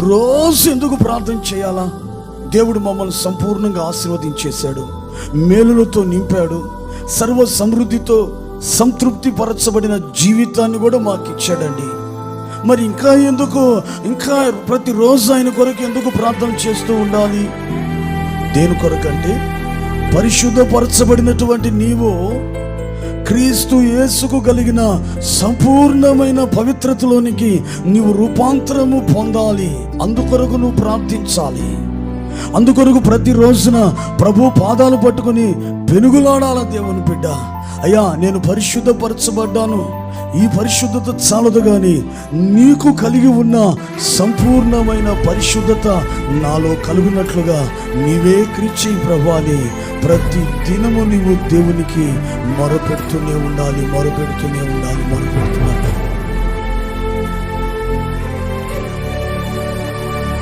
రోజు ఎందుకు ప్రార్థన చేయాలా? దేవుడు మమ్మల్ని సంపూర్ణంగా ఆశీర్వదించేశాడు, మేలులతో నింపాడు, సర్వ సమృద్ధితో సంతృప్తి పరచబడిన జీవితాన్ని కూడా మాకు ఇచ్చాడండి. మరి ఇంకా ప్రతిరోజు ఆయన కొరకు ఎందుకు ప్రార్థన చేస్తూ ఉండాలి? దేని కొరకంటే పరిశుద్ధపరచబడినటువంటి నీవు క్రీస్తు యేసుకు కలిగిన సంపూర్ణమైన పవిత్రతలోనికి నీవు రూపాంతరము పొందాలి. అందుకొరకు నువ్వు ప్రార్థించాలి. అందుకొరకు ప్రతి రోజున ప్రభు పాదాలు పట్టుకుని పెనుగులాడాల. దేవుని బిడ్డ, అయ్యా నేను పరిశుద్ధపరచబడ్డాను, ఈ పరిశుద్ధత చాలదు కానీ నీకు కలిగి ఉన్న సంపూర్ణమైన పరిశుద్ధత నాలో కలుగునట్లుగా నీవే క్రీచి ప్రభు అని ప్రతి దినము నీవు దేవునికి మొరపెడుతూనే ఉండాలి.